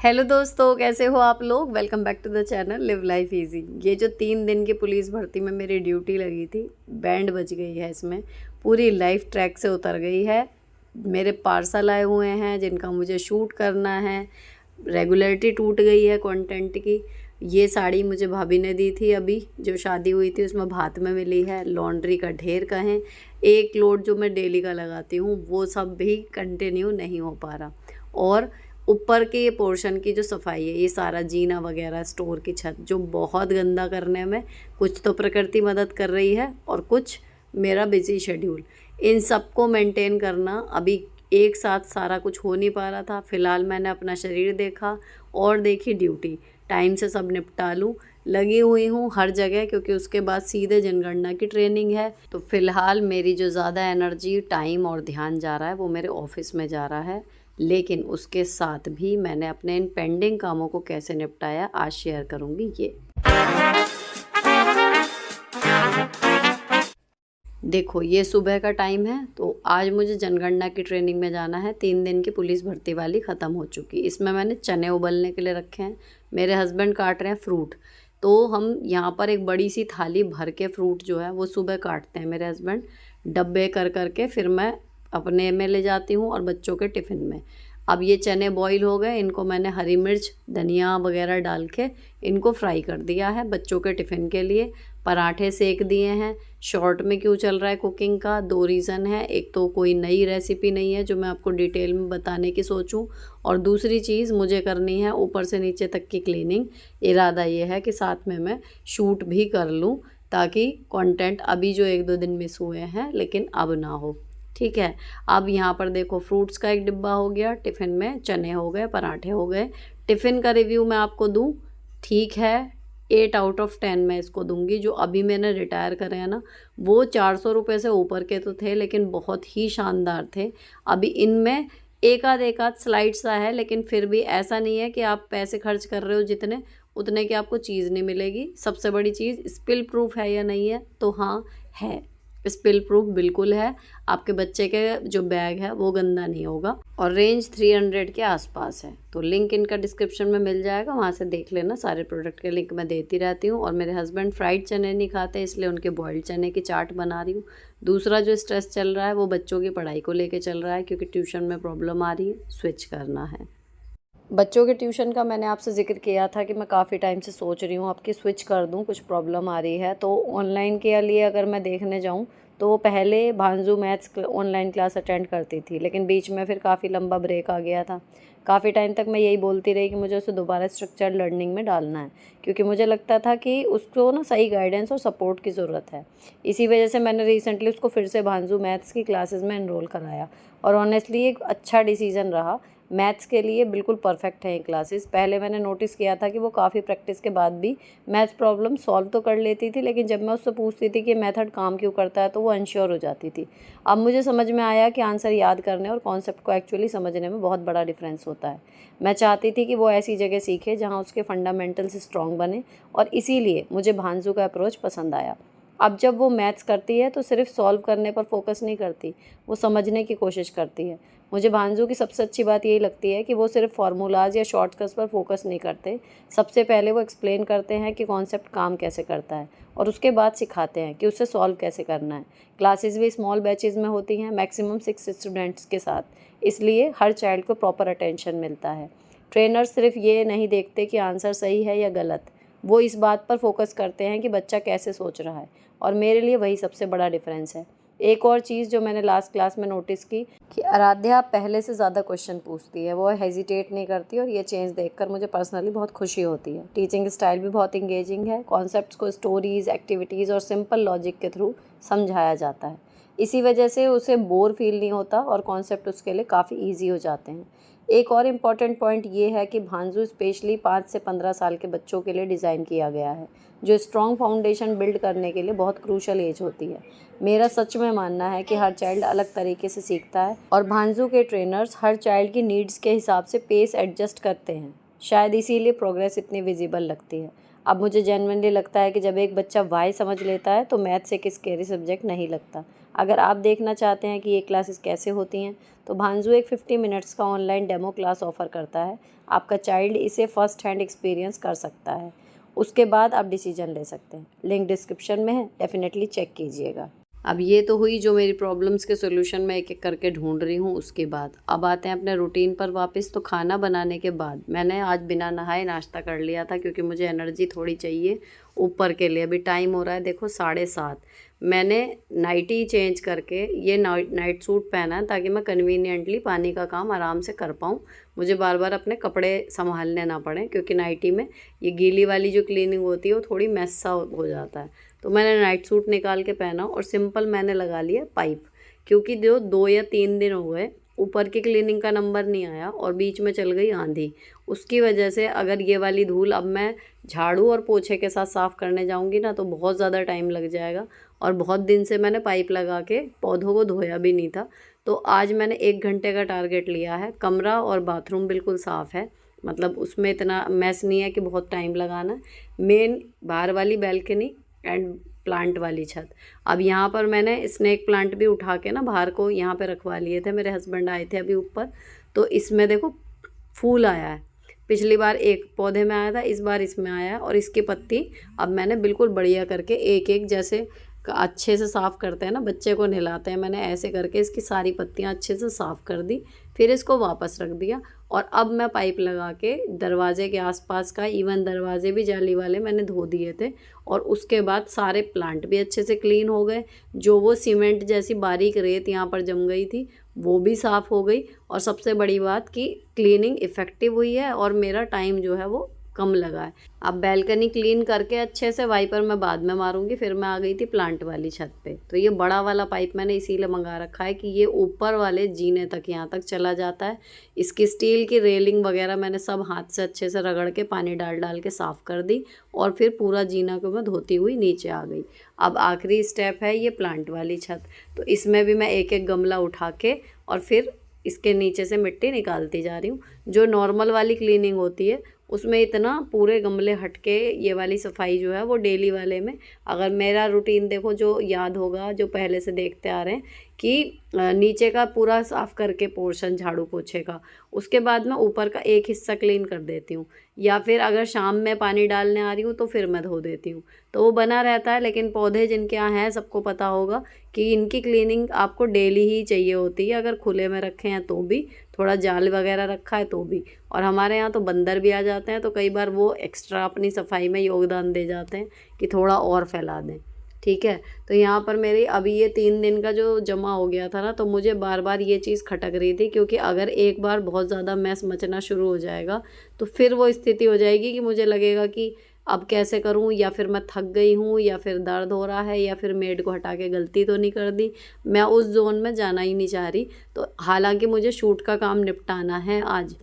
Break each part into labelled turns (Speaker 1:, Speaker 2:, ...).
Speaker 1: Hello दोस्तों, कैसे हो आप लोग। Welcome back to the channel live life easy. ये जो 3 दिन की पुलिस भर्ती में मेरी ड्यूटी लगी थी, बैंड बज गई है। इसमें पूरी लाइफ ट्रैक से उतर गई है। मेरे पार्सल आए हुए हैं जिनका मुझे शूट करना है। रेगुलरिटी टूट गई है कंटेंट की। ये साड़ी मुझे भाभी ने दी थी, अभी जो शादी हुई थी उसमें भात में मिली है। लॉन्ड्री का ढेर कहें, एक लोड जो मैं डेली का लगाती हूँ वो सब भी कंटिन्यू नहीं हो पा रहा। और ऊपर के ये पोर्शन की जो सफाई है, ये सारा जीना वगैरह, स्टोर की छत जो बहुत गंदा करने में कुछ तो प्रकृति मदद कर रही है और कुछ मेरा बिजी शेड्यूल, इन सबको मेंटेन करना अभी एक साथ सारा कुछ हो नहीं पा रहा था। फ़िलहाल मैंने अपना शरीर देखा और देखी ड्यूटी, टाइम से सब निपटा लूँ। लगी हुई हूँ हर जगह, क्योंकि उसके बाद सीधे जनगणना की ट्रेनिंग है। तो फ़िलहाल मेरी जो ज़्यादा एनर्जी, टाइम और ध्यान जा रहा है वो मेरे ऑफिस में जा रहा है। लेकिन उसके साथ भी मैंने अपने इन पेंडिंग कामों को कैसे निपटाया आज शेयर करूँगी। ये देखो, ये सुबह का टाइम है। तो आज मुझे जनगणना की ट्रेनिंग में जाना है। 3 दिन की पुलिस भर्ती वाली ख़त्म हो चुकी। इसमें मैंने चने उबलने के लिए रखे हैं। मेरे हस्बैंड काट रहे हैं फ्रूट। तो हम यहाँ पर एक बड़ी सी थाली भर के फ्रूट जो है वो सुबह काटते हैं मेरे हस्बैंड, डब्बे कर करके फिर मैं अपने में ले जाती हूँ और बच्चों के टिफ़िन में। अब ये चने बॉईल हो गए, इनको मैंने हरी मिर्च, धनिया वगैरह डाल के इनको फ्राई कर दिया है बच्चों के टिफ़िन के लिए। पराठे सेक दिए हैं। शॉर्ट में क्यों चल रहा है कुकिंग का, 2 रीज़न है। एक तो कोई नई रेसिपी नहीं है जो मैं आपको डिटेल में बताने की सोचूं, और दूसरी चीज़ मुझे करनी है ऊपर से नीचे तक की क्लीनिंग। इरादा ये है कि साथ में मैं शूट भी कर लूं, ताकि कंटेंट अभी जो 1-2 दिन मिस हुए हैं लेकिन अब ना हो। ठीक है। अब यहाँ पर देखो, फ्रूट्स का एक डिब्बा हो गया, टिफ़िन में चने हो गए, पराठे हो गए। टिफ़िन का रिव्यू मैं आपको दूँ, ठीक है, 8 आउट ऑफ 10 मैं इसको दूंगी। जो अभी मैंने रिटायर करे हैं ना, वो 400 रुपये से ऊपर के तो थे लेकिन बहुत ही शानदार थे। अभी इनमें एक आध स्लाइड सा है, लेकिन फिर भी ऐसा नहीं है कि आप पैसे खर्च कर रहे हो जितने उतने की आपको चीज़ नहीं मिलेगी। सबसे बड़ी चीज़, स्पिल प्रूफ है या नहीं है, तो हाँ है, स्पिल प्रूफ बिल्कुल है। आपके बच्चे के जो बैग है वो गंदा नहीं होगा, और रेंज 300 के आसपास है। तो लिंक इनका डिस्क्रिप्शन में मिल जाएगा, वहाँ से देख लेना। सारे प्रोडक्ट के लिंक मैं देती रहती हूँ। और मेरे हस्बैंड फ्राइड चने नहीं खाते, इसलिए उनके बॉइल्ड चने की चाट बना रही हूँ। दूसरा जो स्ट्रेस चल रहा है वो बच्चों की पढ़ाई को लेके चल रहा है, क्योंकि ट्यूशन में प्रॉब्लम आ रही है, स्विच करना है। बच्चों के ट्यूशन का मैंने आपसे ज़िक्र किया था कि मैं काफ़ी टाइम से सोच रही हूँ अब कि स्विच कर दूँ, कुछ प्रॉब्लम आ रही है। तो ऑनलाइन के लिए अगर मैं देखने जाऊँ तो वो पहले भांजू मैथ्स ऑनलाइन क्लास अटेंड करती थी, लेकिन बीच में फिर काफ़ी लंबा ब्रेक आ गया था। काफ़ी टाइम तक मैं यही बोलती रही कि मुझे उसे दोबारा स्ट्रक्चर्ड लर्निंग में डालना है, क्योंकि मुझे लगता था कि उसको ना सही गाइडेंस और सपोर्ट की ज़रूरत है। इसी वजह से मैंने रिसेंटली उसको फिर से भांजू मैथ्स की क्लासेस में एनरोल कराया, और ऑनेस्टली एक अच्छा डिसीज़न रहा। मैथ्स के लिए बिल्कुल परफेक्ट है ये क्लासेस। पहले मैंने नोटिस किया था कि वो काफ़ी प्रैक्टिस के बाद भी मैथ्स प्रॉब्लम सॉल्व तो कर लेती थी, लेकिन जब मैं उससे पूछती थी कि मेथड काम क्यों करता है तो वो अनश्योर हो जाती थी। अब मुझे समझ में आया कि आंसर याद करने और कॉन्सेप्ट को एक्चुअली समझने में बहुत बड़ा डिफरेंस होता है। मैं चाहती थी कि वो ऐसी जगह सीखे जहाँ उसके फंडामेंटल्स स्ट्रॉन्ग बने, और इसीलिए मुझे भांजू का अप्रोच पसंद आया। अब जब वो मैथ्स करती है तो सिर्फ सॉल्व करने पर फोकस नहीं करती, वो समझने की कोशिश करती है। मुझे भांजू की सबसे अच्छी बात यही लगती है कि वो सिर्फ फार्मूलाज या शॉर्टकट्स पर फोकस नहीं करते। सबसे पहले वो एक्सप्लेन करते हैं कि कॉन्सेप्ट काम कैसे करता है, और उसके बाद सिखाते हैं कि उसे सॉल्व कैसे करना है। क्लासेस भी स्मॉल बैचेज़ में होती हैं, मैक्सिमम 6 स्टूडेंट्स के साथ, इसलिए हर चाइल्ड को प्रॉपर अटेंशन मिलता है। ट्रेनर सिर्फ ये नहीं देखते कि आंसर सही है या गलत, वो इस बात पर फोकस करते हैं कि बच्चा कैसे सोच रहा है, और मेरे लिए वही सबसे बड़ा डिफरेंस है। एक और चीज़ जो मैंने लास्ट क्लास में नोटिस की कि आराध्या पहले से ज़्यादा क्वेश्चन पूछती है, वो हेजिटेट नहीं करती, और ये चेंज देखकर मुझे पर्सनली बहुत खुशी होती है। टीचिंग स्टाइल भी बहुत इंगेजिंग है। कॉन्सेप्ट्स को स्टोरीज़, एक्टिविटीज़ और सिंपल लॉजिक के थ्रू समझाया जाता है। इसी वजह से उसे बोर फील नहीं होता और कॉन्सेप्ट उसके लिए काफ़ी ईजी हो जाते हैं। एक और इम्पॉर्टेंट पॉइंट ये है कि भांजू स्पेशली 5 से 15 साल के बच्चों के लिए डिज़ाइन किया गया है, जो स्ट्रॉन्ग फाउंडेशन बिल्ड करने के लिए बहुत क्रूशल एज होती है। मेरा सच में मानना है कि हर चाइल्ड अलग तरीके से सीखता है, और भांजू के ट्रेनर्स हर चाइल्ड की नीड्स के हिसाब से पेस एडजस्ट करते हैं। शायद इसीलिए प्रोग्रेस इतनी विजिबल लगती है। अब मुझे जेन्युइनली लगता है कि जब एक बच्चा वाई समझ लेता है तो मैथ्स एक स्केरी सब्जेक्ट नहीं लगता, अगर आप देखना चाहते हैं कि ये क्लासेस कैसे होती हैं तो भांजू एक 50 मिनट्स का ऑनलाइन डेमो क्लास ऑफ़र करता है। आपका चाइल्ड इसे फ़र्स्ट हैंड एक्सपीरियंस कर सकता है, उसके बाद आप डिसीजन ले सकते हैं। लिंक डिस्क्रिप्शन में है, डेफिनेटली चेक कीजिएगा। अब ये तो हुई जो मेरी प्रॉब्लम्स के सॉल्यूशन मैं एक एक करके ढूंढ रही हूँ उसके बाद। अब आते हैं अपने रूटीन पर वापस। तो खाना बनाने के बाद मैंने आज बिना नहाए नाश्ता कर लिया था क्योंकि मुझे एनर्जी थोड़ी चाहिए ऊपर के लिए। अभी टाइम हो रहा है देखो 7:30। मैंने नाइटी चेंज करके ये नाइट सूट पहना है ताकि मैं कन्वीनियंटली पानी का काम आराम से कर पाऊँ, मुझे बार बार अपने कपड़े संभालने ना पड़े, क्योंकि नाइटी में ये गीली वाली जो क्लीनिंग होती है वो थोड़ी मैस सा हो जाता है। तो मैंने नाइट सूट निकाल के पहना और सिंपल मैंने लगा लिया पाइप, क्योंकि जो 2 या 3 दिन हो गए ऊपर की क्लीनिंग का नंबर नहीं आया और बीच में चल गई आंधी। उसकी वजह से अगर ये वाली धूल अब मैं झाड़ू और पोछे के साथ साफ़ करने जाऊंगी ना तो बहुत ज़्यादा टाइम लग जाएगा। और बहुत दिन से मैंने पाइप लगा के पौधों को धोया भी नहीं था। तो आज मैंने 1 घंटे का टारगेट लिया है। कमरा और बाथरूम बिल्कुल साफ़ है, मतलब उसमें इतना मैस नहीं है कि बहुत टाइम लगाना। मेन बाहर वाली बैल्कनी एंड प्लांट वाली छत। अब यहाँ पर मैंने स्नेक प्लांट भी उठा के ना बाहर को यहाँ पे रखवा लिए थे, मेरे हस्बैंड आए थे अभी ऊपर। तो इसमें देखो फूल आया है, पिछली बार एक पौधे में आया था, इस बार इसमें आया है। और इसकी पत्ती अब मैंने बिल्कुल बढ़िया करके एक एक जैसे अच्छे से साफ़ करते हैं ना, बच्चे को नहलाते हैं, मैंने ऐसे करके इसकी सारी पत्तियाँ अच्छे से साफ़ कर दी, फिर इसको वापस रख दिया। और अब मैं पाइप लगा के दरवाजे के आसपास का, इवन दरवाजे भी जाली वाले मैंने धो दिए थे। और उसके बाद सारे प्लांट भी अच्छे से क्लीन हो गए। जो वो सीमेंट जैसी बारीक रेत यहाँ पर जम गई थी वो भी साफ़ हो गई। और सबसे बड़ी बात कि क्लीनिंग इफ़ेक्टिव हुई है और मेरा टाइम जो है वो कम लगा है। अब बैल्कनी क्लीन करके अच्छे से वाइपर मैं बाद में मारूंगी। फिर मैं आ गई थी प्लांट वाली छत पे। तो ये बड़ा वाला पाइप मैंने इसीलिए मंगा रखा है कि ये ऊपर वाले जीने तक यहाँ तक चला जाता है। इसकी स्टील की रेलिंग वगैरह मैंने सब हाथ से अच्छे से रगड़ के पानी डाल डाल के साफ़ कर दी और फिर पूरा जीना को मैं धोती हुई नीचे आ गई। अब आखिरी स्टेप है ये प्लांट वाली छत। तो इसमें भी मैं एक एक गमला उठा के और फिर इसके नीचे से मिट्टी निकालती जा रही हूँ। जो नॉर्मल वाली क्लीनिंग होती है उसमें इतना पूरे गमले हट के ये वाली सफाई जो है वो डेली वाले में, अगर मेरा रूटीन देखो जो याद होगा, जो पहले से देखते आ रहे हैं कि नीचे का पूरा साफ़ करके पोर्शन झाड़ू पोछे का, उसके बाद मैं ऊपर का एक हिस्सा क्लीन कर देती हूँ। या फिर अगर शाम में पानी डालने आ रही हूँ तो फिर मैं धो देती हूँ, तो वो बना रहता है। लेकिन पौधे जिनके यहाँ हैं सबको पता होगा कि इनकी क्लीनिंग आपको डेली ही चाहिए होती है, अगर खुले में रखे हैं तो भी, थोड़ा जाल वगैरह रखा है तो भी। और हमारे यहाँ तो बंदर भी आ जाते हैं तो कई बार वो एक्स्ट्रा अपनी सफाई में योगदान दे जाते हैं कि थोड़ा और फैला दें। ठीक है, तो यहाँ पर मेरी अभी ये 3 दिन का जो जमा हो गया था ना, तो मुझे बार बार ये चीज़ खटक रही थी, क्योंकि अगर एक बार बहुत ज़्यादा मैस मचना शुरू हो जाएगा तो फिर वो स्थिति हो जाएगी कि मुझे लगेगा कि अब कैसे करूं, या फिर मैं थक गई हूं, या फिर दर्द हो रहा है, या फिर मेड को हटा के गलती तो नहीं कर दी। मैं उस जोन में जाना ही नहीं चाह रही। तो हालांकि मुझे शूट का काम निपटाना है आज,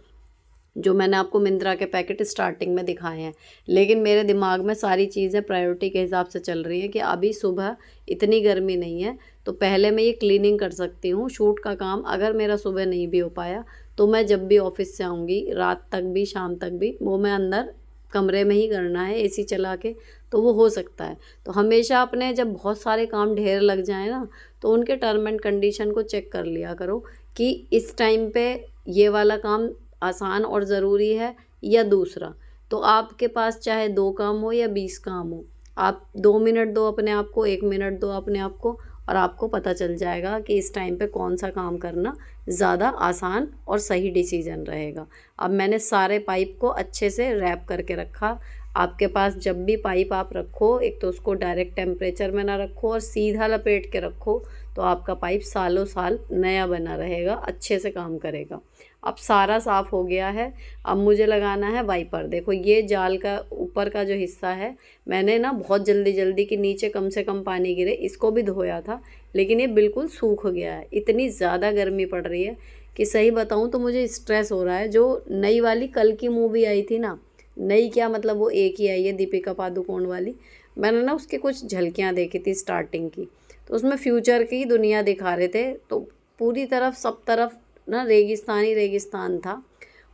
Speaker 1: जो मैंने आपको मिंत्रा के पैकेट स्टार्टिंग में दिखाए हैं, लेकिन मेरे दिमाग में सारी चीज़ें प्रायोरिटी के हिसाब से चल रही हैं कि अभी सुबह इतनी गर्मी नहीं है तो पहले मैं ये क्लीनिंग कर सकती हूँ। शूट का काम अगर मेरा सुबह नहीं भी हो पाया तो मैं जब भी ऑफिस से आऊँगी रात तक भी, शाम तक भी, वो मैं अंदर कमरे में ही करना है एसी चला के, तो वो हो सकता है। तो हमेशा अपने जब बहुत सारे काम ढेर लग जाए ना तो उनके टर्म एंड कंडीशन को चेक कर लिया करो कि इस टाइम पे ये वाला काम आसान और ज़रूरी है या दूसरा। तो आपके पास चाहे 2 काम हो या 20 काम हो, आप 2 मिनट दो अपने आप को, 1 मिनट दो अपने आप को, और आपको पता चल जाएगा कि इस टाइम पे कौन सा काम करना ज़्यादा आसान और सही डिसीजन रहेगा। अब मैंने सारे पाइप को अच्छे से रैप करके रखा। आपके पास जब भी पाइप आप रखो, एक तो उसको डायरेक्ट टेम्परेचर में ना रखो और सीधा लपेट के रखो, तो आपका पाइप सालों साल नया बना रहेगा, अच्छे से काम करेगा। अब सारा साफ़ हो गया है। अब मुझे लगाना है वाइपर। देखो ये जाल का ऊपर का जो हिस्सा है, मैंने ना बहुत जल्दी जल्दी कि नीचे कम से कम पानी गिरे इसको भी धोया था, लेकिन ये बिल्कुल सूख गया है। इतनी ज़्यादा गर्मी पड़ रही है कि सही बताऊँ तो मुझे स्ट्रेस हो रहा है। जो नई वाली कल की मूवी आई थी ना, नई क्या मतलब वो एक ही आई है, दीपिका पादुकोण वाली, मैंने ना उसकी कुछ झलकियाँ देखी थी स्टार्टिंग की। तो उसमें फ्यूचर की दुनिया दिखा रहे थे, तो पूरी तरफ सब तरफ ना रेगिस्तान ही रेगिस्तान था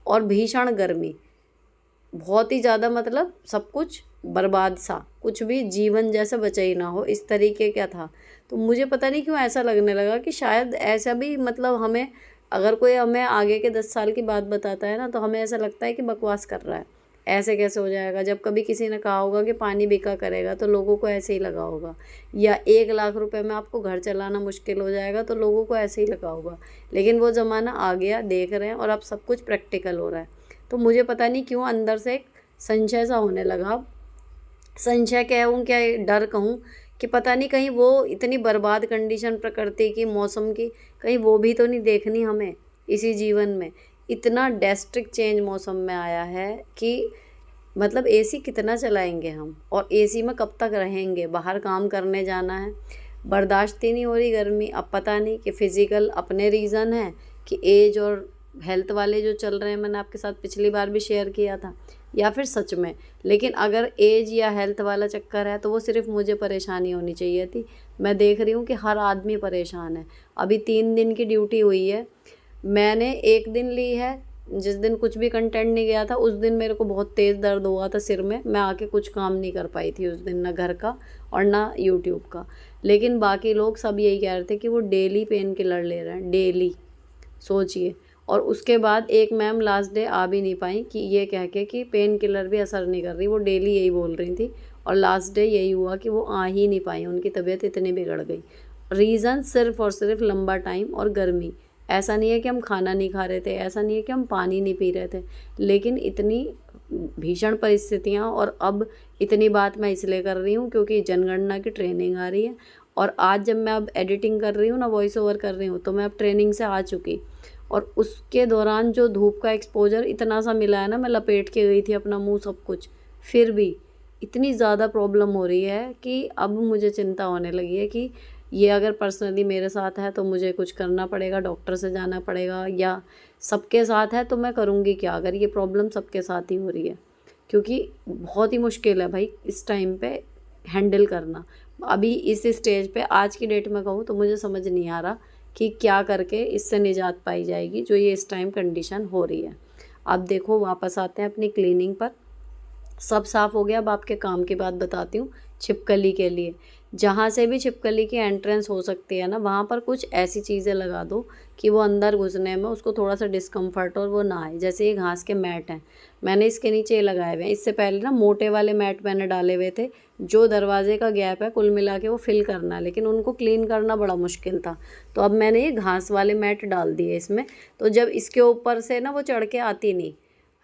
Speaker 1: और भीषण गर्मी। बहुत ही ज़्यादा मतलब सब कुछ बर्बाद सा, कुछ भी जीवन जैसा बचा ही ना हो, इस तरीके का था। तो मुझे पता नहीं क्यों ऐसा लगने लगा कि शायद ऐसा भी मतलब हमें, अगर कोई हमें आगे के 10 साल की बात बताता है ना, तो हमें ऐसा लगता है कि बकवास कर रहा है, ऐसे कैसे हो जाएगा। जब कभी किसी ने कहा होगा कि पानी बिका करेगा तो लोगों को ऐसे ही लगा होगा, या 1 लाख रुपए में आपको घर चलाना मुश्किल हो जाएगा तो लोगों को ऐसे ही लगा होगा। लेकिन वो ज़माना आ गया, देख रहे हैं, और अब सब कुछ प्रैक्टिकल हो रहा है। तो मुझे पता नहीं क्यों अंदर से एक संशय सा होने लगा। संशय कहूँ क्या डर कहूँ, कि पता नहीं कहीं वो इतनी बर्बाद कंडीशन प्रकृति की, मौसम की, कहीं वो भी तो नहीं देखनी हमें इसी जीवन में। इतना ड्रेस्टिक चेंज मौसम में आया है कि मतलब एसी कितना चलाएंगे हम, और एसी में कब तक रहेंगे। बाहर काम करने जाना है, बर्दाश्त ही नहीं हो रही गर्मी। अब पता नहीं कि फिज़िकल अपने रीज़न है, कि एज और हेल्थ वाले जो चल रहे हैं, मैंने आपके साथ पिछली बार भी शेयर किया था, या फिर सच में। लेकिन अगर एज या हेल्थ वाला चक्कर है तो वो सिर्फ मुझे परेशानी होनी चाहिए थी। मैं देख रही हूँ कि हर आदमी परेशान है। अभी 3 दिन की ड्यूटी हुई है, मैंने 1 दिन ली है, जिस दिन कुछ भी कंटेंट नहीं गया था उस दिन मेरे को बहुत तेज़ दर्द हुआ था सिर में, मैं आके कुछ काम नहीं कर पाई थी उस दिन, ना घर का और ना यूट्यूब का। लेकिन बाकी लोग सब यही कह रहे थे कि वो डेली पेन किलर ले रहे हैं, डेली, सोचिए। और उसके बाद एक मैम लास्ट डे आ भी नहीं पाई, कि ये कह के कि पेन किलर भी असर नहीं कर रही, वो डेली यही बोल रही थी। और लास्ट डे यही हुआ कि वो आ ही नहीं पाई, उनकी तबीयत इतनी बिगड़ गई। रीज़न सिर्फ़ और सिर्फ लंबा टाइम और गर्मी। ऐसा नहीं है कि हम खाना नहीं खा रहे थे, ऐसा नहीं है कि हम पानी नहीं पी रहे थे, लेकिन इतनी भीषण परिस्थितियाँ। और अब इतनी बात मैं इसलिए कर रही हूँ क्योंकि जनगणना की ट्रेनिंग आ रही है, और आज जब मैं अब एडिटिंग कर रही हूँ ना, वॉइस ओवर कर रही हूँ, तो मैं अब ट्रेनिंग से आ चुकी। और उसके दौरान जो धूप का एक्सपोजर इतना सा मिला है ना, मैं लपेट के गई थी अपना मुंह सब कुछ, फिर भी इतनी ज़्यादा प्रॉब्लम हो रही है कि अब मुझे चिंता होने लगी है कि ये अगर पर्सनली मेरे साथ है तो मुझे कुछ करना पड़ेगा, डॉक्टर से जाना पड़ेगा, या सबके साथ है तो मैं करूँगी क्या अगर ये प्रॉब्लम सबके साथ ही हो रही है। क्योंकि बहुत ही मुश्किल है भाई इस टाइम पे हैंडल करना। अभी इस स्टेज पे आज की डेट में कहूँ तो मुझे समझ नहीं आ रहा कि क्या करके इससे निजात पाई जाएगी, जो ये इस टाइम कंडीशन हो रही है। अब देखो वापस आते हैं अपनी क्लीनिंग पर। सब साफ़ हो गया। अब आपके काम की बात बताती हूँ। छिपकली के लिए जहाँ से भी छिपकली की एंट्रेंस हो सकती है ना, वहाँ पर कुछ ऐसी चीज़ें लगा दो कि वो अंदर घुसने में उसको थोड़ा सा डिस्कम्फर्ट और वो ना आए। जैसे ये घास के मैट हैं, मैंने इसके नीचे ये लगाए हुए हैं। इससे पहले ना मोटे वाले मैट मैंने डाले हुए थे, जो दरवाजे का गैप है कुल मिला के वो फिल करना है, लेकिन उनको क्लीन करना बड़ा मुश्किल था। तो अब मैंने ये घास वाले मैट डाल दिए इसमें, तो जब इसके ऊपर से ना वो चढ़ के आती नहीं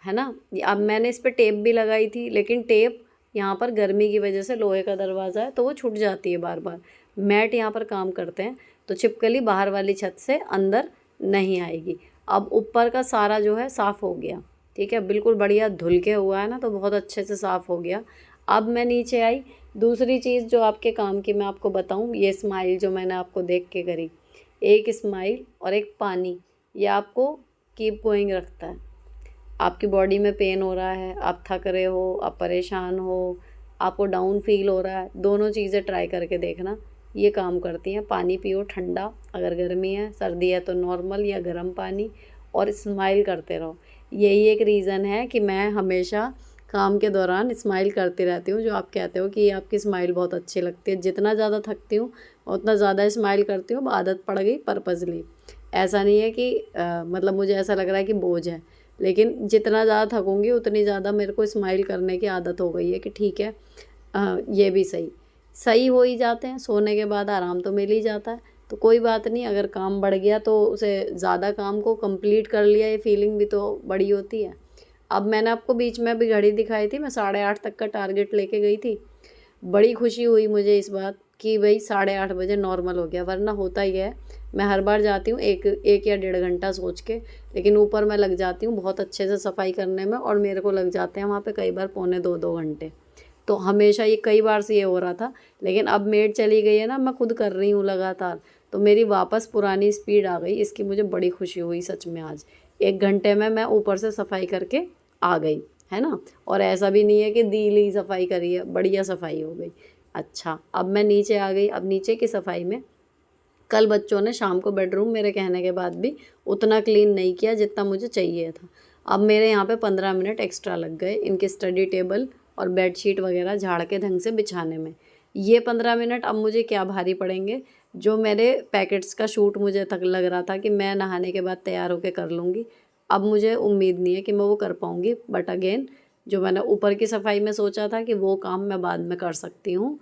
Speaker 1: है ना। अब मैंने इस पर टेप भी लगाई थी, लेकिन टेप यहाँ पर गर्मी की वजह से, लोहे का दरवाज़ा है तो वो छूट जाती है बार बार। मैट यहाँ पर काम करते हैं, तो छिपकली बाहर वाली छत से अंदर नहीं आएगी। अब ऊपर का सारा जो है साफ़ हो गया, ठीक है, बिल्कुल बढ़िया धुल के हुआ है ना, तो बहुत अच्छे से साफ़ हो गया। अब मैं नीचे आई। दूसरी चीज़ जो आपके काम की मैं आपको बताऊँ, ये स्माइल जो मैंने आपको देख के करी, एक स्माइल और एक पानी, ये आपको कीप गोइंग रखता है। आपकी बॉडी में पेन हो रहा है, आप थक रहे हो, आप परेशान हो, आपको डाउन फील हो रहा है, दोनों चीज़ें ट्राई करके देखना, ये काम करती हैं। पानी पियो ठंडा, अगर गर्मी है, सर्दी है तो नॉर्मल या गर्म पानी, और स्माइल करते रहो। यही एक रीज़न है कि मैं हमेशा काम के दौरान स्माइल करती रहती हूँ। जो आप कहते हो कि आपकी स्माइल बहुत अच्छी लगती है, जितना ज़्यादा थकती हूँ उतना ज़्यादा स्माइल करती हूँ। अब आदत पड़ गई पर्पज़ली, ऐसा नहीं है कि मतलब मुझे ऐसा लग रहा है कि बोझ है, लेकिन जितना ज़्यादा थकूँगी उतनी ज़्यादा मेरे को स्माइल करने की आदत हो गई है कि ठीक है, ये भी सही सही हो ही जाते हैं। सोने के बाद आराम तो मिल ही जाता है, तो कोई बात नहीं। अगर काम बढ़ गया तो उसे ज़्यादा काम को कंप्लीट कर लिया, ये फीलिंग भी तो बड़ी होती है। अब मैंने आपको बीच में अभी घड़ी दिखाई थी, मैं 8:30 तक का टारगेट लेके गई थी। बड़ी खुशी हुई मुझे इस बात कि भाई 8:30 बजे नॉर्मल हो गया, वरना होता ही है। मैं हर बार जाती हूँ एक या 1.5 घंटा सोच के, लेकिन ऊपर मैं लग जाती हूँ बहुत अच्छे से सफाई करने में, और मेरे को लग जाते हैं वहाँ पे कई बार 1.25-2 घंटे। तो हमेशा ये कई बार से ये हो रहा था, लेकिन अब मेड चली गई है ना, मैं खुद कर रही हूँ लगातार, तो मेरी वापस पुरानी स्पीड आ गई। इसकी मुझे बड़ी खुशी हुई सच में। आज 1 घंटे में मैं ऊपर से सफाई करके आ गई, है ना। और ऐसा भी नहीं है कि दिली सफाई करी है, बढ़िया सफाई हो गई। अच्छा, अब मैं नीचे आ गई। अब नीचे की सफाई में कल बच्चों ने शाम को बेडरूम मेरे कहने के बाद भी उतना क्लीन नहीं किया जितना मुझे चाहिए था। अब मेरे यहाँ पे 15 मिनट एक्स्ट्रा लग गए इनके स्टडी टेबल और बेडशीट वगैरह झाड़ के ढंग से बिछाने में। ये 15 मिनट अब मुझे क्या भारी पड़ेंगे, जो मेरे पैकेट्स का शूट मुझे तक लग रहा था कि मैं नहाने के बाद तैयार होके कर लूँगी, अब मुझे उम्मीद नहीं है कि मैं वो कर पाऊँगी। बट अगेन, जो मैंने ऊपर की सफाई में सोचा था कि वो काम मैं बाद में कर सकती हूँ,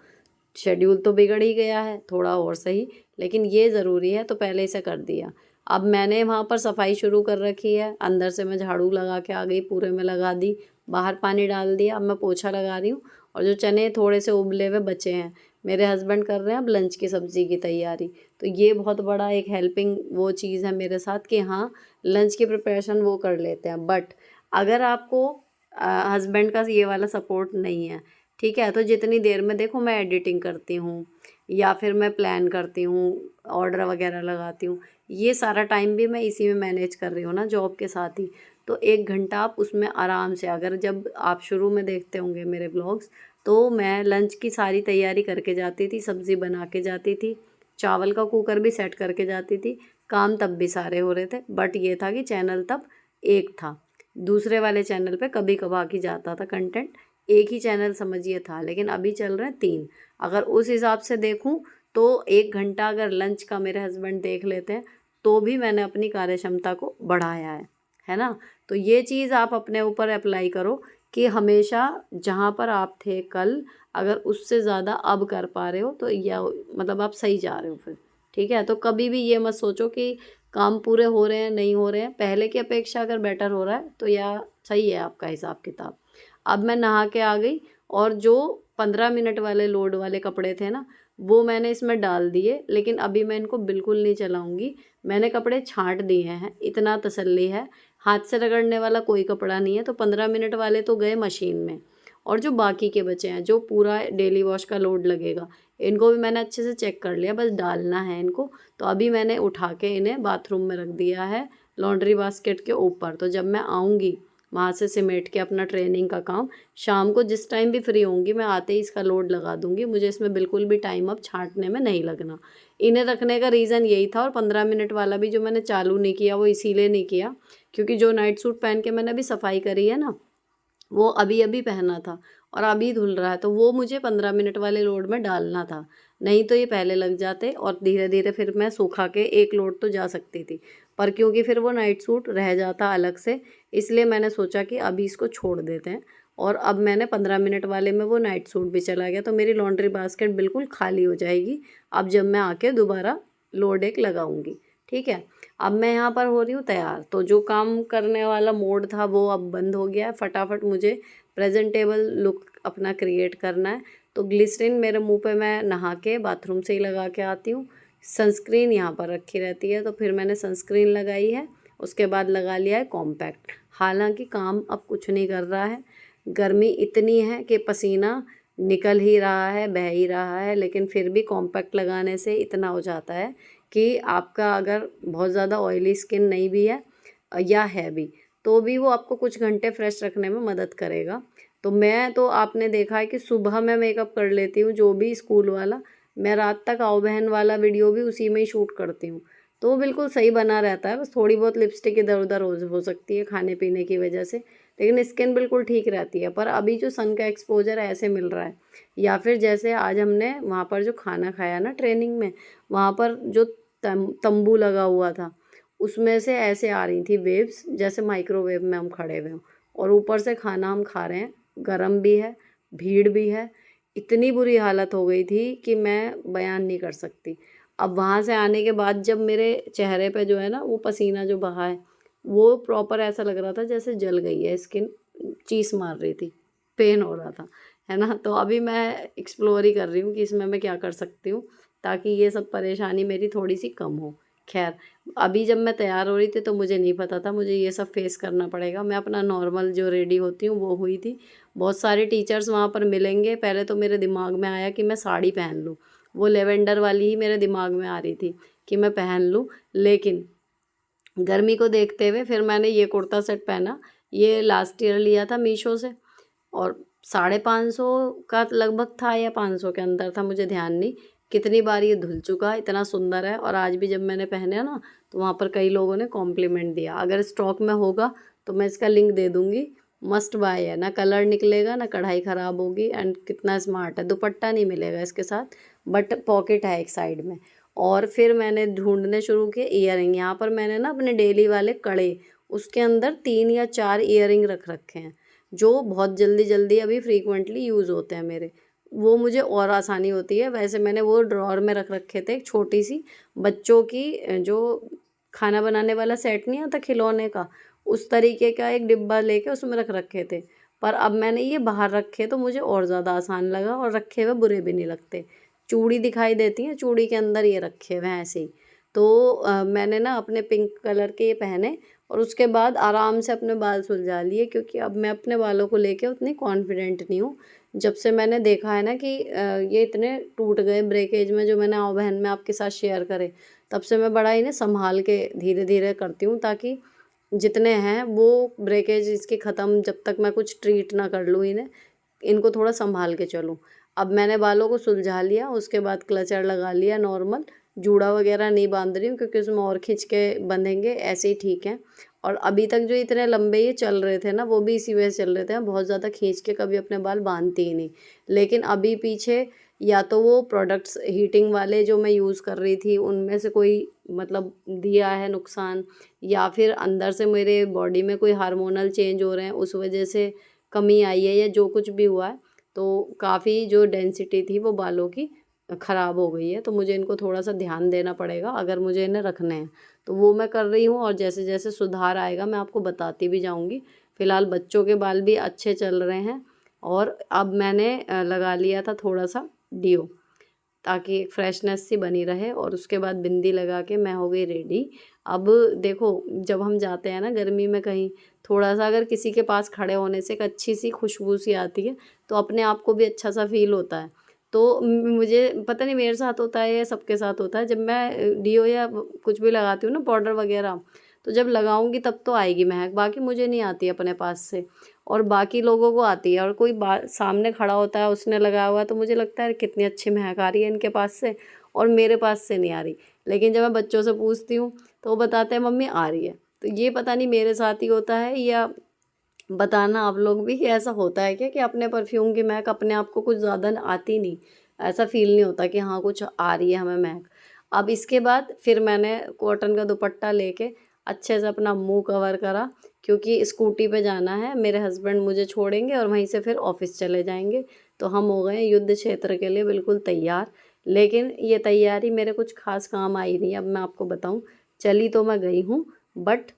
Speaker 1: शेड्यूल तो बिगड़ ही गया है थोड़ा और सही, लेकिन ये ज़रूरी है तो पहले इसे कर दिया। अब मैंने वहाँ पर सफाई शुरू कर रखी है, अंदर से मैं झाड़ू लगा के आ गई, पूरे में लगा दी, बाहर पानी डाल दिया, अब मैं पोछा लगा रही हूँ। और जो चने थोड़े से उबले हुए बचे हैं, मेरे हस्बैंड कर रहे हैं अब लंच की सब्ज़ी की तैयारी। तो ये बहुत बड़ा एक हेल्पिंग वो चीज़ है मेरे साथ कि हाँ, लंच की प्रिपरेशन वो कर लेते हैं। बट अगर आपको हस्बैंड का ये वाला सपोर्ट नहीं है, ठीक है, तो जितनी देर में देखो मैं एडिटिंग करती हूँ या फिर मैं प्लान करती हूँ, ऑर्डर वगैरह लगाती हूँ, ये सारा टाइम भी मैं इसी में मैनेज कर रही हूँ ना जॉब के साथ ही। तो 1 घंटा आप उसमें आराम से, अगर जब आप शुरू में देखते होंगे मेरे व्लॉग्स, तो मैं लंच की सारी तैयारी करके जाती थी, सब्ज़ी बना के जाती थी, चावल का कुकर भी सेट करके जाती थी, काम तब भी सारे हो रहे थे। बट ये था कि चैनल तब एक था, दूसरे वाले चैनल पे कभी कभार ही जाता था कंटेंट, एक ही चैनल समझिए था, लेकिन अभी चल रहे हैं 3। अगर उस हिसाब से देखूं तो 1 घंटा अगर लंच का मेरे हस्बैंड देख लेते हैं तो भी मैंने अपनी कार्य क्षमता को बढ़ाया है ना। तो ये चीज़ आप अपने ऊपर अप्लाई करो कि हमेशा जहाँ पर आप थे कल, अगर उससे ज़्यादा अब कर पा रहे हो तो या मतलब आप सही जा रहे हो फिर, ठीक है। तो कभी भी ये मत सोचो कि काम पूरे हो रहे हैं नहीं हो रहे हैं, पहले की अपेक्षा अगर बेटर हो रहा है तो या सही है आपका हिसाब किताब। अब मैं नहा के आ गई और जो 15 मिनट वाले लोड वाले कपड़े थे ना, वो मैंने इसमें डाल दिए, लेकिन अभी मैं इनको बिल्कुल नहीं चलाऊंगी। मैंने कपड़े छांट दिए हैं, इतना तसल्ली है, हाथ से रगड़ने वाला कोई कपड़ा नहीं है। तो 15 मिनट वाले तो गए मशीन में, और जो बाकी के बचे हैं, जो पूरा डेली वॉश का लोड लगेगा, इनको भी मैंने अच्छे से चेक कर लिया, बस डालना है इनको। तो अभी मैंने उठा के इन्हें बाथरूम में रख दिया है, लॉन्ड्री बास्केट के ऊपर। तो जब मैं आऊँगी वहाँ से सिमेट के अपना ट्रेनिंग का काम, शाम को जिस टाइम भी फ्री होंगी मैं आते ही इसका लोड लगा दूंगी। मुझे इसमें बिल्कुल भी टाइम अब छांटने में नहीं लगना। इन्हें रखने का रीज़न यही था, और 15 मिनट वाला भी जो मैंने चालू नहीं किया वो इसीलिए नहीं किया क्योंकि जो नाइट सूट पहन के मैंने अभी सफाई करी है ना, वो अभी अभी पहना था और अभी धुल रहा है, तो वो मुझे 15 मिनट वाले लोड में डालना था। नहीं तो ये पहले लग जाते और धीरे धीरे फिर मैं सुखा के एक लोड तो जा सकती थी, पर क्योंकि फिर वो नाइट सूट रह जाता अलग से, इसलिए मैंने सोचा कि अभी इसको छोड़ देते हैं। और अब मैंने 15 मिनट वाले में वो नाइट सूट भी चला गया, तो मेरी लॉन्ड्री बास्केट बिल्कुल खाली हो जाएगी अब जब मैं आके दोबारा लोड एक लगाऊंगी, ठीक है। अब मैं यहाँ पर हो रही हूँ तैयार, तो जो काम करने वाला मोड था वो अब बंद हो गया है। फटाफट मुझे प्रेजेंटेबल लुक अपना क्रिएट करना है। तो ग्लिसरीन मेरे मुंह पे मैं नहा के बाथरूम से ही लगा के आती हूँ। सनस्क्रीन यहाँ पर रखी रहती है, तो फिर मैंने सनस्क्रीन लगाई है, उसके बाद लगा लिया है कॉम्पैक्ट। हालांकि काम अब कुछ नहीं कर रहा है, गर्मी इतनी है कि पसीना निकल ही रहा है, बह ही रहा है, लेकिन फिर भी कॉम्पैक्ट लगाने से इतना हो जाता है कि आपका अगर बहुत ज़्यादा ऑयली स्किन नहीं भी है या है भी, तो भी वो आपको कुछ घंटे फ्रेश रखने में मदद करेगा। तो मैं तो आपने देखा है कि सुबह मैं मेकअप कर लेती हूँ जो भी स्कूल वाला, मैं रात तक आओ बहन वाला वीडियो भी उसी में ही शूट करती हूँ, तो वो बिल्कुल सही बना रहता है। बस थोड़ी बहुत लिपस्टिक इधर उधर हो सकती है खाने पीने की वजह से, लेकिन स्किन बिल्कुल ठीक रहती है। पर अभी जो सन का एक्सपोजर ऐसे मिल रहा है, या फिर जैसे आज हमने वहाँ पर जो खाना खाया ना ट्रेनिंग में, वहाँ पर जो तंबू लगा हुआ था, उसमें से ऐसे आ रही थी वेव्स जैसे माइक्रोवेव में हम खड़े हुए हों, और ऊपर से खाना हम खा रहे हैं, गरम भी है, भीड़ भी है। इतनी बुरी हालत हो गई थी कि मैं बयान नहीं कर सकती। अब वहाँ से आने के बाद जब मेरे चेहरे पे जो है ना वो पसीना जो बहा है, वो प्रॉपर ऐसा लग रहा था जैसे जल गई है स्किन, चीस मार रही थी, पेन हो रहा था, है ना। तो अभी मैं एक्सप्लोर ही कर रही हूँ कि इसमें मैं क्या कर सकती हूँ ताकि ये सब परेशानी मेरी थोड़ी सी कम हो। खैर, अभी जब मैं तैयार हो रही थी तो मुझे नहीं पता था मुझे ये सब फेस करना पड़ेगा। मैं अपना नॉर्मल जो रेडी होती हूँ वो हुई थी। बहुत सारे टीचर्स वहाँ पर मिलेंगे, पहले तो मेरे दिमाग में आया कि मैं साड़ी पहन लूँ, वो लेवेंडर वाली ही मेरे दिमाग में आ रही थी कि मैं पहन लूँ, लेकिन गर्मी को देखते हुए फिर मैंने ये कुर्ता सेट पहना। ये लास्ट ईयर लिया था मीशो से, और 550 का लगभग था या 500 के अंदर था, मुझे ध्यान नहीं। कितनी बार ये धुल चुका, इतना सुंदर है। और आज भी जब मैंने पहना ना तो वहाँ पर कई लोगों ने कॉम्प्लीमेंट दिया। अगर स्टॉक में होगा तो मैं इसका लिंक दे दूँगी। मस्ट बाय है, ना कलर निकलेगा ना कढ़ाई ख़राब होगी एंड कितना स्मार्ट है। दुपट्टा नहीं मिलेगा इसके साथ बट पॉकेट है एक साइड में। और फिर मैंने ढूंढने शुरू किए ईयरिंग। यहाँ पर मैंने ना अपने डेली वाले कड़े उसके अंदर 3 या 4 ईयरिंग रख रखे हैं जो बहुत जल्दी जल्दी अभी फ्रीक्वेंटली यूज़ होते हैं मेरे। वो मुझे और आसानी होती है। वैसे मैंने वो ड्रॉअर में रख रखे थे एक छोटी सी बच्चों की जो खाना बनाने वाला सेट नहीं आता खिलौने का, उस तरीके का एक डिब्बा लेके उसमें रख रखे थे। पर अब मैंने ये बाहर रखे तो मुझे और ज़्यादा आसान लगा और रखे हुए बुरे भी नहीं लगते। चूड़ी दिखाई देती है, चूड़ी के अंदर ये रखे हुए हैं ऐसे ही। तो मैंने ना अपने पिंक कलर के ये पहने और उसके बाद आराम से अपने बाल सुलझा लिए क्योंकि अब मैं अपने बालों को लेके उतनी कॉन्फिडेंट नहीं हूँ। जब से मैंने देखा है ना कि ये इतने टूट गए ब्रेकेज में, जो मैंने आओ बहन में आपके साथ शेयर करे, तब से मैं बड़ा इन्हें संभाल के धीरे धीरे करती हूँ ताकि जितने हैं वो ब्रेकेज इसके ख़त्म, जब तक मैं कुछ ट्रीट ना कर लूँ इन्हें, इनको थोड़ा संभाल के चलूँ। अब मैंने बालों को सुलझा लिया, उसके बाद क्लचर लगा लिया नॉर्मल। जूड़ा वगैरह नहीं बांध रही हूँ क्योंकि उसमें और खींच के बंधेंगे, ऐसे ही ठीक है। और अभी तक जो इतने लंबे ये चल रहे थे ना, वो भी इसी वजह से चल रहे थे। मैं बहुत ज़्यादा खींच के कभी अपने बाल बांधती ही नहीं। लेकिन अभी पीछे या तो वो प्रोडक्ट्स हीटिंग वाले जो मैं यूज़ कर रही थी उनमें से कोई मतलब दिया है नुकसान, या फिर अंदर से मेरे बॉडी में कोई हार्मोनल चेंज हो रहे हैं उस वजह से कमी आई है, या जो कुछ भी हुआ है। तो काफ़ी जो डेंसिटी थी वो बालों की ख़राब हो गई है, तो मुझे इनको थोड़ा-सा ध्यान देना पड़ेगा अगर मुझे इन्हें रखने हैं। तो वो मैं कर रही हूँ और जैसे-जैसे सुधार आएगा मैं आपको बताती भी जाऊँगी। फ़िलहाल बच्चों के बाल भी अच्छे चल रहे हैं और अब मैंने लगा लिया था थोड़ा-सा डियो, ताकि एक फ्रेशनेस सी बनी रहे और उसके बाद बिंदी लगा के मैं हो गई रेडी। अब देखो, जब हम जाते हैं ना गर्मी में कहीं, थोड़ा-सा अगर किसी के पास खड़े होने से एक अच्छी-सी खुशबू सी आती है, तो अपने आप को भी अच्छा-सा फ़ील होता है। तो मुझे पता नहीं मेरे साथ होता है या सबके साथ होता है, जब मैं डियो या कुछ भी लगाती हूँ ना पाउडर वगैरह, तो जब लगाऊँगी तब तो आएगी महक, बाकी मुझे नहीं आती अपने पास से। और बाकी लोगों को आती है और कोई सामने खड़ा होता है उसने लगाया हुआ है तो मुझे लगता है कितनी अच्छी महक आ रही है इनके पास से, और मेरे पास से नहीं आ रही। लेकिन जब मैं बच्चों से पूछती हूँ तो वो बताते हैं मम्मी आ रही है। तो ये पता नहीं मेरे साथ ही होता है, या बताना आप लोग भी कि ऐसा होता है क्या कि अपने परफ्यूम की महक अपने आप को कुछ ज़्यादा आती नहीं, ऐसा फ़ील नहीं होता कि हाँ कुछ आ रही है हमें महक। अब इसके बाद फिर मैंने कॉटन का दुपट्टा लेके अच्छे से अपना मुंह कवर करा क्योंकि स्कूटी पे जाना है, मेरे हस्बैंड मुझे छोड़ेंगे और वहीं से फिर ऑफिस चले जाएंगे। तो हम हो गए युद्ध क्षेत्र के लिए बिल्कुल तैयार। लेकिन ये तैयारी मेरे कुछ खास काम आई नहीं। अब मैं आपको बताऊं, चली तो मैं गई हूँ बट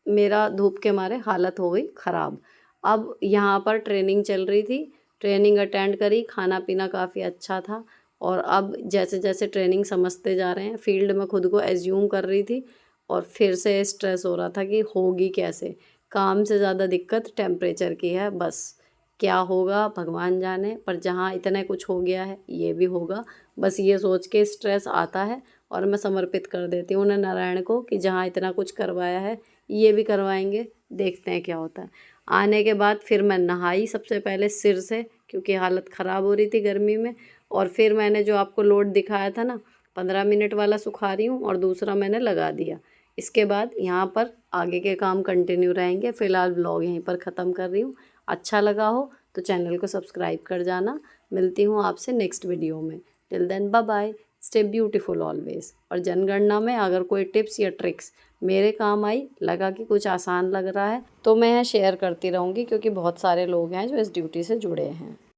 Speaker 1: मेरा धूप के मारे हालत हो गई ख़राब। अब यहाँ पर ट्रेनिंग चल रही थी, ट्रेनिंग अटेंड करी, खाना पीना काफ़ी अच्छा था। और अब जैसे जैसे ट्रेनिंग समझते जा रहे हैं, फील्ड में खुद को एज्यूम कर रही थी और फिर से स्ट्रेस हो रहा था कि होगी कैसे। काम से ज़्यादा दिक्कत टेम्परेचर की है, बस क्या होगा भगवान जाने। पर जहाँ इतना कुछ हो गया है ये भी होगा, बस ये सोच के स्ट्रेस आता है और मैं समर्पित कर देती हूँ उन्हें नारायण को कि जहाँ इतना कुछ करवाया है ये भी करवाएंगे, देखते हैं क्या होता है। आने के बाद फिर मैं नहाई सबसे पहले सिर से क्योंकि हालत ख़राब हो रही थी गर्मी में। और फिर मैंने जो आपको लोड दिखाया था ना 15 मिनट वाला, सुखा रही हूँ और दूसरा मैंने लगा दिया। इसके बाद यहाँ पर आगे के काम कंटिन्यू रहेंगे। फ़िलहाल व्लॉग यहीं पर ख़त्म कर रही हूँ। अच्छा लगा हो तो चैनल को सब्सक्राइब कर जाना। मिलती हूँ आपसे नेक्स्ट वीडियो में। Till then bye bye, stay beautiful always. और जनगणना में अगर कोई टिप्स या ट्रिक्स मेरे काम आई, लगा कि कुछ आसान लग रहा है, तो मैं शेयर करती रहूँगी क्योंकि बहुत सारे लोग हैं जो इस ड्यूटी से जुड़े हैं।